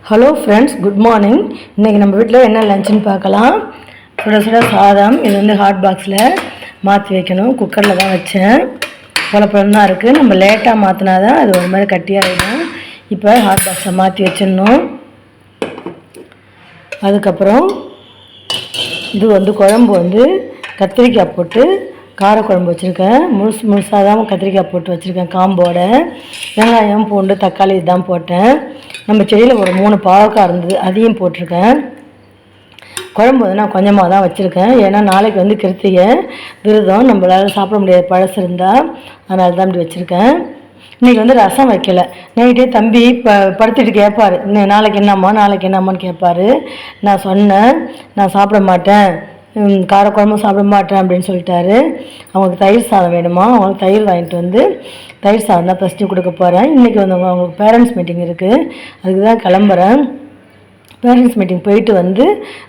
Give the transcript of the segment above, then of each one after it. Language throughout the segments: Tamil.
Hello friends, good morning. இன்றைக்கி நம்ம வீட்டில் என்ன லஞ்சுன்னு பார்க்கலாம். சுட சுட சாதம். இது வந்து ஹாட் பாக்ஸில் மாற்றி வைக்கணும். குக்கரில் தான் வச்சேன். பழப்பழம் தான் இருக்குது. நம்ம லேட்டாக மாற்றினா தான் அது ஒரு மாதிரி கட்டியாகிடும். இப்போ ஹாட் பாக்ஸை மாற்றி வச்சிடணும். அதுக்கப்புறம் இது வந்து குழம்பு வந்து கத்திரிக்காய் போட்டு காரக்குழம்பு வச்சுருக்கேன். முழுசாக தான் கத்திரிக்காய் போட்டு வச்சுருக்கேன். காம்போட வெங்காயம் பூண்டு தக்காளி இதுதான் போட்டேன். நம்ம செடியில் ஒரு 3 பாவக்காய் இருந்தது, அதையும் போட்டிருக்கேன். குழம்பு வந்து நான் கொஞ்சமாக தான் வச்சுருக்கேன். ஏன்னா நாளைக்கு வந்து கிருத்திகை விரதம், நம்மளால் சாப்பிட முடியாது பழசு இருந்தால், அதனால தான் இப்படி வச்சுருக்கேன். இன்றைக்கி வந்து ரசம் வைக்கலை. நைட்டே தம்பி படுத்துட்டு கேட்பார், நாளைக்கு என்னம்மான்னு கேட்பார். நான் சொன்னேன், நான் சாப்பிட மாட்டேன், காரக்குழம்பும் சாப்பிட மாட்டேன் அப்படின்னு சொல்லிட்டாரு. அவங்களுக்கு தயிர் சாதம் வேணுமா, அவங்களுக்கு தயிர் வாங்கிட்டு வந்து தயிர் சாதம் தான் ஃபஸ்ட்டு கொடுக்க போகிறேன். இன்றைக்கி வந்து அவங்களுக்கு பேரண்ட்ஸ் மீட்டிங் இருக்குது, அதுக்கு தான் கிளம்புறேன். பேரண்ட்ஸ் மீட்டிங் போயிட்டு வந்து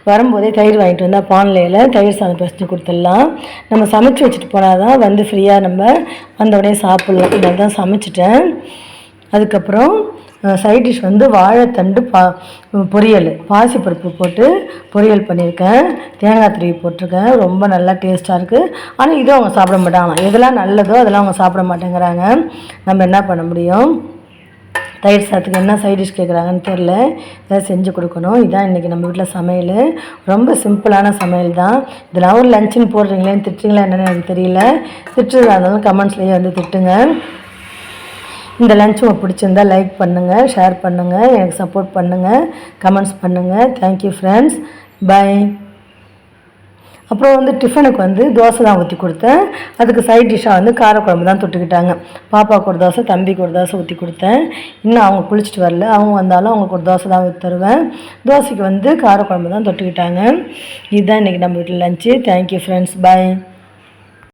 வரும்போதே தயிர் வாங்கிட்டு வந்தால் பான்லையில் தயிர் சாதம் ஃபஸ்ட்டு கொடுத்துடலாம். நம்ம சமைச்சு வச்சுட்டு போனால் தான் வந்து ஃப்ரீயாக நம்ம வந்தவுடனே சாப்பிட்லாம். இதனால தான் சமைச்சிட்டேன். அதுக்கப்புறம் சைட் டிஷ் வந்து வாழைத்தண்டு பொரியல், பாசிப்பருப்பு போட்டு பொரியல் பண்ணியிருக்கேன். தேங்காய் துருவி போட்டிருக்கேன். ரொம்ப நல்லா டேஸ்ட்டாக இருக்குது. ஆனால் இதுவும் அவங்க சாப்பிட மாட்டாங்க. எதெல்லாம் நல்லதோ அதெல்லாம் அவங்க சாப்பிட மாட்டேங்கிறாங்க. நம்ம என்ன பண்ண முடியும்? தயிர் சாதத்துக்கு என்ன சைட் டிஷ் கேட்குறாங்கன்னு தெரில, இதை செஞ்சு கொடுக்கணும். இதுதான் இன்றைக்கி நம்ம வீட்டில் சமையல். ரொம்ப சிம்பிளான சமையல் தான். இதெல்லாம் ஒரு லஞ்சுன்னு போடுறீங்களேன்னு திட்டுறீங்களா என்னென்னு எனக்கு தெரியல. திட்டுறதா இருந்தாலும் கமெண்ட்ஸ்லேயே வந்து திட்டுங்க. இந்த லஞ்ச் உங்களுக்கு பிடிச்சிருந்தா லைக் பண்ணுங்கள், ஷேர் பண்ணுங்கள், எனக்கு சப்போர்ட் பண்ணுங்கள், கமெண்ட்ஸ் பண்ணுங்கள். Thank you friends, bye. அப்புறம் வந்து டிஃபனுக்கு வந்து தோசை தான் ஊற்றி கொடுத்தேன். அதுக்கு சைட் டிஷ்ஷாக வந்து காரக்குழம்பு தான் தொட்டுக்கிட்டாங்க. பாப்பாவுக்கு ஒரு தோசை, தம்பிக்கு ஒரு தோசை ஊற்றி கொடுத்தேன். இன்னும் அவங்க குளிச்சுட்டு வரல. அவங்க வந்தாலும் அவங்களுக்கு ஒரு தோசை தான் ஊற்றி தருவேன். தோசைக்கு வந்து காரக்குழம்பு தான் தொட்டுக்கிட்டாங்க. இதுதான் இன்றைக்கி நம்ம வீட்டில் லஞ்சு. Thank you friends, by.